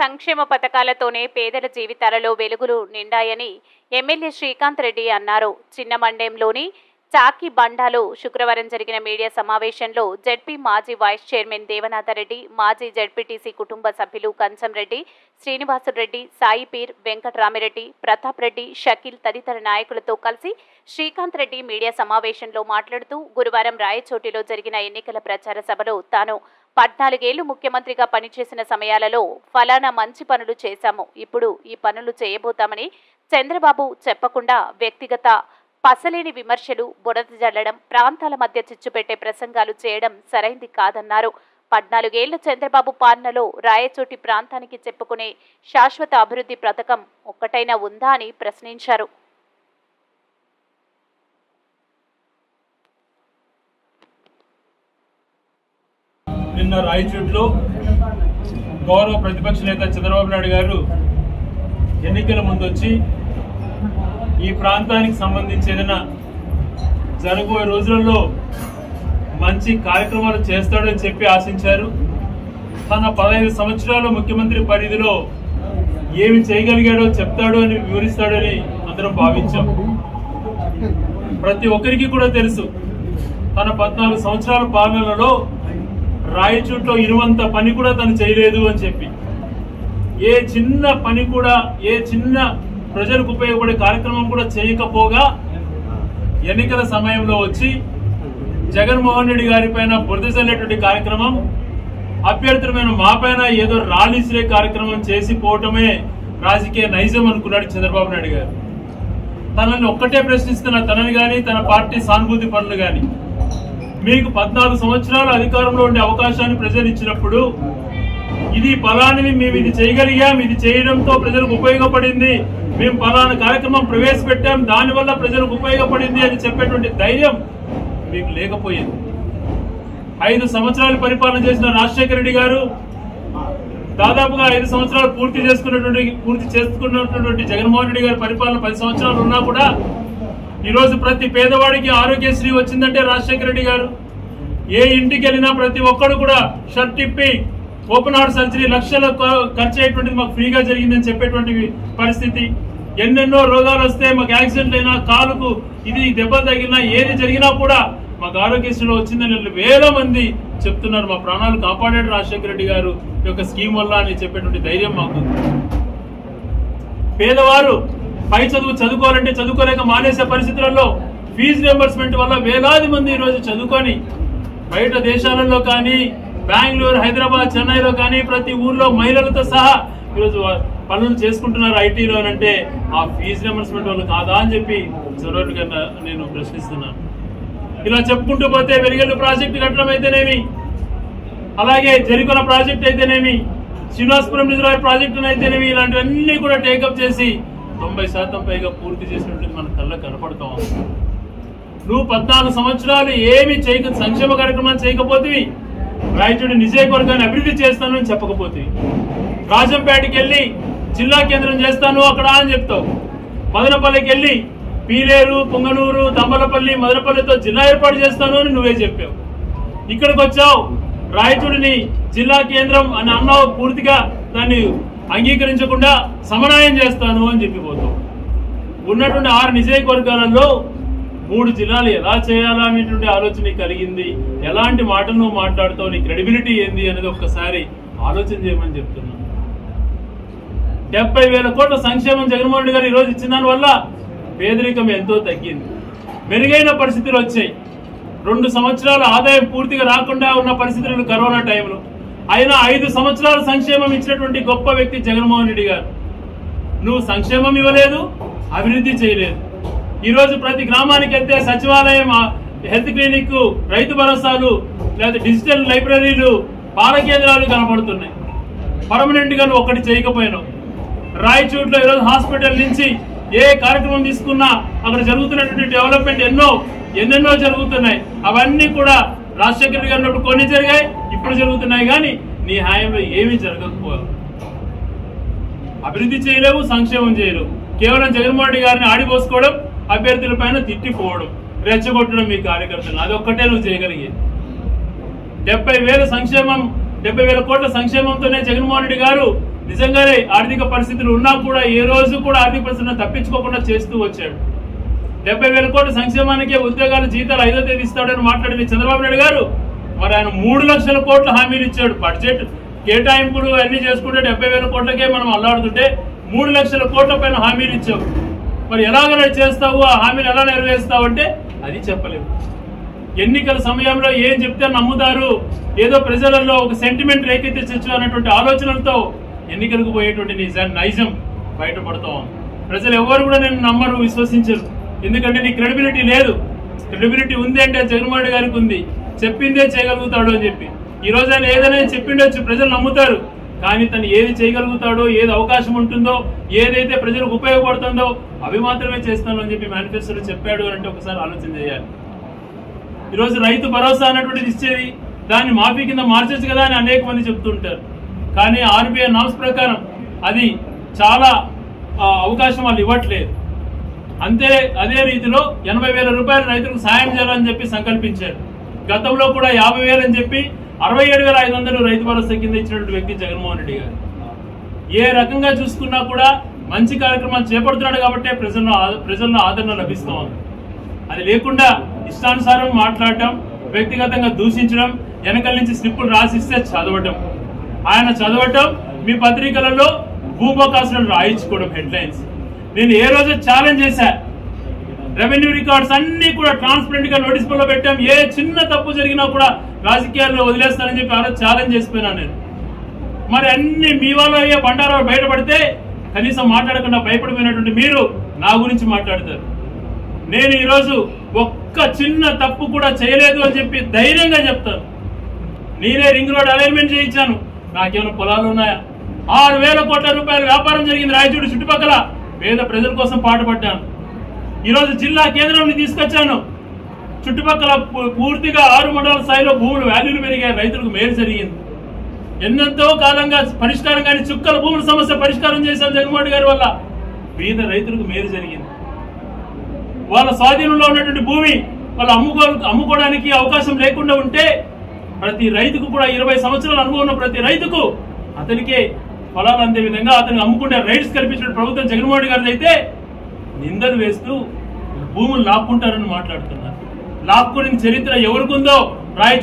సంక్షేమ పథకాలతోనే పేదల జీవితాలలో వెలుగులు నిండాయని ఎమ్మెల్యే శ్రీకాంత్ రెడ్డి అన్నారు. చిన్నమండెంలోని చాకి బండాలో శుక్రవారం జరిగిన మీడియా సమావేశంలో జెడ్పీ మాజీ వైస్ చైర్మన్ దేవనాథరెడ్డి, మాజీ జెడ్పీటీసీ కుటుంబ సభ్యులు కంచంరెడ్డి, శ్రీనివాసురెడ్డి, సాయిపీర్, వెంకటరామిరెడ్డి, ప్రతాప్ రెడ్డి, షకీల్ తదితర నాయకులతో కలిసి శ్రీకాంత్ రెడ్డి మీడియా సమావేశంలో మాట్లాడుతూ గురువారం రాయచోటిలో జరిగిన ఎన్నికల ప్రచార సభలో తాను 14 ఏళ్లు ముఖ్యమంత్రిగా పనిచేసిన సమయాలలో ఫలానా మంచి పనులు చేశాము, ఇప్పుడు ఈ పనులు చేయబోతామని చంద్రబాబు చెప్పకుండా వ్యక్తిగత పసలేని విమర్శలు, బురద జల్లడం, ప్రాంతాల మధ్య చిచ్చుపెట్టే ప్రసంగాలు చేయడం సరైంది కాదన్నారు. 14 ఏళ్ల చంద్రబాబు పాలనలో రాయచోటి ప్రాంతానికి చెప్పుకునే శాశ్వత అభివృద్ధి పథకం ఒక్కటైనా ఉందా అని ప్రశ్నించారు. నిన్న రాయచోటిలో గౌరవ ప్రతిపక్ష నేత చంద్రబాబు నాయుడు గారు ఎన్నికల ముందు వచ్చి ఈ ప్రాంతానికి సంబంధించి ఏదైనా జరగబోయే రోజులలో మంచి కార్యక్రమాలు చేస్తాడని చెప్పి ఆశించారు. తన 15 సంవత్సరాల ముఖ్యమంత్రి పరిధిలో ఏమి చేయగలిగాడో చెప్తాడు అని వివరిస్తాడని అందరం భావించాం. ప్రతి ఒక్కరికి కూడా తెలుసు తన 14 సంవత్సరాల పాలనలో రాయచోట్లో ఇరువంత పని కూడా తను చేయలేదు అని చెప్పి, ఏ చిన్న పని కూడా, ఏ చిన్న ప్రజలకు ఉపయోగపడే కార్యక్రమం కూడా చేయకపోగా ఎన్నికల సమయంలో వచ్చి జగన్మోహన్ రెడ్డి గారి పైన బురద చల్లేటువంటి కార్యక్రమం, అభ్యర్థులమైన మా పైన ఏదో రాలిసిరే కార్యక్రమం చేసి పోవటమే రాజకీయ నైజం అనుకున్నాడు చంద్రబాబు నాయుడు గారు. తనని ఒక్కటే ప్రశ్నిస్తున్న తనని గాని, తన పార్టీ సానుభూతి పనులు గాని, మీకు 14 సంవత్సరాలు అధికారంలో ఉండే అవకాశాన్ని ప్రజలు ఇచ్చినప్పుడు ఇది ఫలానివి మేము ఇది చేయగలిగాం, ఇది చేయడంతో ప్రజలకు ఉపయోగపడింది, మేము ఫలానా కార్యక్రమం ప్రవేశపెట్టాం, దానివల్ల ప్రజలకు ఉపయోగపడింది అని చెప్పేటువంటి ధైర్యం మీకు లేకపోయింది. 5 సంవత్సరాలు పరిపాలన చేసిన రాజశేఖర రెడ్డి గారు దాదాపుగా 5 సంవత్సరాలు పూర్తి చేసుకున్నటువంటి జగన్మోహన్ రెడ్డి గారి పరిపాలన 10 సంవత్సరాలు ఉన్నా కూడా ఈరోజు ప్రతి పేదవాడికి ఆరోగ్యశ్రీ వచ్చిందంటే రాజశేఖర రెడ్డి గారు. ఏ ఇంటికి వెళ్ళినా ప్రతి ఒక్కడు కూడా షర్ట్ ఇప్పి ఓపెన్ హార్ట్ సర్జరీ లక్షలు ఖర్చు అయ్యేటువంటిది మాకు ఫ్రీగా జరిగిందని చెప్పేటువంటి పరిస్థితి. ఎన్నెన్నో రోగాలు వస్తే, మాకు యాక్సిడెంట్ అయినా, కాలుకు ఇది దెబ్బ తగిలినా, ఏది జరిగినా కూడా మాకు ఆరోగ్యశ్రీలో వచ్చిందని వేల మంది చెప్తున్నారు. మా ప్రాణాలు కాపాడాడు రాజశేఖర రెడ్డి గారు యొక్క స్కీమ్ వల్ల అని చెప్పేటువంటి ధైర్యం మాకు. పేదవారు పై చదువుకోవాలంటే చదువుకోలేక మానేసే పరిస్థితులలో ఫీజు రియంబర్స్మెంట్ వల్ల వేలాది మంది ఈరోజు చదువుకొని బయట దేశాలలో కానీ, బెంగళూరు, హైదరాబాద్, చెన్నైలో కానీ ప్రతి ఊర్లో మహిళలతో సహా ఈరోజు పనులు చేసుకుంటున్నారు ఐటీలో. అంటే ఆ ఫీజు రియంబర్స్మెంట్ వల్ల కాదా అని చెప్పి చొరవట్టుగా నేను ప్రశ్నిస్తున్నాను. ఇలా చెప్పుకుంటూ పోతే వెలిగల్లు ప్రాజెక్టు కట్టడం అయితేనేమి, అలాగే జరికొన ప్రాజెక్ట్ అయితేనేమి, శ్రీనివాసపురం రిజర్వాయర్ ప్రాజెక్టును అయితేనేమి, ఇలాంటివన్నీ కూడా టేకప్ చేసి 90% పైగా పూర్తి చేసినట్టు మన కళ్ళకు కనపడతా ఉంది. నువ్వు 14 సంవత్సరాలు ఏమి సంక్షేమ కార్యక్రమాలు చేయకపోతే, రాయచోటి నియోజకవర్గాన్ని అభివృద్ధి చేస్తానని చెప్పకపోతే, రాజంపేటకి వెళ్ళి జిల్లా కేంద్రం చేస్తాను అక్కడ అని చెప్తావు, మదనపల్లికి వెళ్ళి పీలేరు, పొంగనూరు, తంబలపల్లి, మదనపల్లితో జిల్లా ఏర్పాటు చేస్తాను అని నువ్వే చెప్పావు. ఇక్కడికి వచ్చావు, రాయచోటిని జిల్లా కేంద్రం అని అన్నావు, పూర్తిగా దాన్ని అంగీకరించకుండా సమన్వయం చేస్తాను అని చెప్పిపోతావు. ఉన్నటువంటి 6 నియోజకవర్గాలలో 3 జిల్లాలు ఎలా చేయాలా అనేటువంటి ఆలోచన కలిగింది. ఎలాంటి మాటలు నువ్వు మాట్లాడుతావు, నీ క్రెడిబిలిటీ ఏంది అనేది ఒక్కసారి ఆలోచన చేయమని చెప్తున్నాను. 70,000 కోట్ల సంక్షేమం జగన్మోహన్ రెడ్డి గారు ఈరోజు ఇచ్చిన దాని వల్ల పేదరికం ఎంతో తగ్గింది, మెరుగైన పరిస్థితులు వచ్చాయి. 2 సంవత్సరాల ఆదాయం పూర్తిగా రాకుండా ఉన్న పరిస్థితులు కరోనా టైంలో అయినా 5 సంవత్సరాల సంక్షేమం ఇచ్చినటువంటి గొప్ప వ్యక్తి జగన్మోహన్ రెడ్డి గారు. నువ్వు సంక్షేమం ఇవ్వలేదు, అభివృద్ధి చేయలేదు. ఈరోజు ప్రతి గ్రామానికి వెళ్తే సచివాలయం, హెల్త్ క్లినిక్, రైతు భరోసాలు, లేదా డిజిటల్ లైబ్రరీలు, పాల కేంద్రాలు కనబడుతున్నాయి. పర్మనెంట్ గా నువ్వు ఒకటి చేయకపోయినావు. రాయచోట్లో ఈరోజు హాస్పిటల్ నుంచి ఏ కార్యక్రమం తీసుకున్నా అక్కడ జరుగుతున్నటువంటి డెవలప్మెంట్ ఎన్నెన్నో జరుగుతున్నాయి. అవన్నీ కూడా రాజశేఖర రెడ్డి గారు కొన్ని జరిగాయి, ఇప్పుడు జరుగుతున్నాయి. కానీ నీ హాయంలో ఏమీ జరగకపోయావు. అభివృద్ధి చేయలేవు, సంక్షేమం చేయలేవు. కేవలం జగన్మోహన్ రెడ్డి గారిని ఆడిపోసుకోవడం, అభ్యర్థుల పైన తిట్టిపోవడం, రెచ్చగొట్టడం మీ కార్యకర్తలు, అదొక్కటే నువ్వు చేయగలిగేది. 70,000 కోట్ల సంక్షేమంతోనే జగన్మోహన్ రెడ్డి గారు నిజంగానే ఆర్థిక పరిస్థితులు ఉన్నా కూడా ఏ రోజు కూడా ఆర్థిక పరిస్థితులను తప్పించుకోకుండా చేస్తూ వచ్చాడు. 70,000 కోట్ల సంక్షేమానికి ఉద్యోగాలు జీతాలు 5వ తేదీ ఇస్తాడని మాట్లాడిన చంద్రబాబు నాయుడు గారు మరి ఆయన 3 లక్షల కోట్ల హామీలు ఇచ్చాడు. బడ్జెట్ కేటాయింపులు అన్ని చేసుకుంటే 70,000 కోట్లకే మనం అల్లాడుతుంటే 3 లక్షల కోట్ల పైన హామీలు ఇచ్చావు. మరి ఎలాగ చేస్తావు, ఆ హామీలు ఎలా నెరవేరుస్తావు అంటే అది చెప్పలేవు. ఎన్నికల సమయంలో ఏం చెప్తే నమ్ముతారు, ఏదో ప్రజలలో ఒక సెంటిమెంట్ రేకెత్తించచ్చు అన్నటువంటి ఆలోచనలతో ఎన్నికలకు పోయేటువంటి నైజం బయటపడతాం. ప్రజలు ఎవరు కూడా నేను నమ్మరు, విశ్వసించరు. ఎందుకంటే నీ క్రెడిబిలిటీ లేదు. క్రెడిబిలిటీ ఉంది అంటే జగన్మోహన్ రెడ్డి గారికి ఉంది, చెప్పిందే చేయగలుగుతాడు అని చెప్పి. ఈ రోజు ఆయన ఏదైనా చెప్పిండొచ్చు, ప్రజలు నమ్ముతారు. కానీ తను ఏది చేయగలుగుతాడో, ఏది అవకాశం ఉంటుందో, ఏదైతే ప్రజలకు ఉపయోగపడుతుందో అవి మాత్రమే చేస్తాను అని చెప్పి మేనిఫెస్టోలో చెప్పాడు అంటే ఒకసారి ఆలోచన చేయాలి. ఈరోజు రైతు భరోసా అన్నటువంటిది ఇచ్చేది, దాన్ని మాఫీ కింద మార్చొచ్చు కదా అని అనేక మంది చెప్తుంటారు. కానీ ఆర్బీఐ నామ్స్ ప్రకారం అది చాలా అవకాశం వాళ్ళు ఇవ్వట్లేదు. అదే రీతిలో 80,000 రూపాయలు రైతులకు సాయం చేయాలని చెప్పి సంకల్పించారు. గతంలో కూడా 50,000 అని చెప్పి 67,500 రైతు భరోసా కింద ఇచ్చినటువంటి వ్యక్తి జగన్మోహన్ రెడ్డి గారు. ఏ రకంగా చూసుకున్నా కూడా మంచి కార్యక్రమాలు చేపడుతున్నాడు కాబట్టి ప్రజల్లో ఆదరణ లభిస్తూ ఉంది. అది లేకుండా ఇష్టానుసారం మాట్లాడటం, వ్యక్తిగతంగా దూషించడం, వెనకల నుంచి స్లిప్పులు రాసిస్తే చదవటం, ఆయన చదవటం, మీ పత్రికలలో భూపోకాసులను రాయించుకోవడం హెడ్లైన్స్. నేను ఏ రోజు ఛాలెంజ్ చేశా, రెవెన్యూ రికార్డ్స్ అన్ని కూడా ట్రాన్స్పరెంట్ గా నోటీస్ బోర్డులో పెట్టాం. ఏ చిన్న తప్పు జరిగినా కూడా రాజకీయాల్లో వదిలేస్తానని చెప్పి ఆ రోజు ఛాలెంజ్ చేసిపోయినాను నేను. మరి అన్ని మీ వాళ్ళు అయ్యే బండారాలు బయటపడితే కనీసం మాట్లాడకుండా భయపడిపోయినటువంటి మీరు నా గురించి మాట్లాడతారు. నేను ఈరోజు ఒక్క చిన్న తప్పు కూడా చేయలేదు అని చెప్పి ధైర్యంగా చెప్తాను. నేనే రింగ్ రోడ్ అలైన్మెంట్ చేయించాను. నాకేమైనా పొలాలు ఉన్నాయా? 6,000 కోట్ల రూపాయల వ్యాపారం జరిగింది రాయచూడు చుట్టుపక్కల. పేద ప్రజల కోసం పాటుపడ్డాను. ఈరోజు జిల్లా కేంద్రాన్ని తీసుకొచ్చాను. చుట్టుపక్కల పూర్తిగా 6 మండల స్థాయిలో భూములు వాల్యూలు పెరిగాయి, రైతులకు మేలు జరిగింది. ఎన్నెంతో కాలంగా పరిష్కారం కానీ చుక్కల భూముల సమస్య పరిష్కారం చేశాను జగన్మోహన్ గారి వల్ల. పేద రైతులకు మేలు జరిగింది. వాళ్ళ స్వాధీనంలో ఉన్నటువంటి భూమి వాళ్ళు అమ్ముకోవడానికి అవకాశం లేకుండా ఉంటే ప్రతి రైతుకు కూడా 20 సంవత్సరాల అనుభవం ఉన్న ప్రతి రైతుకు అతనికే పొలాలు అందే విధంగా అతనికి అమ్ముకుంటే రైట్స్ కల్పించిన ప్రభుత్వం జగన్మోహన్ రెడ్డి గారిది అయితే నిందలు వేస్తూ భూములు లాక్కుంటారని మాట్లాడుతున్నారు. లాక్కుని చరిత్ర ఎవరికుందో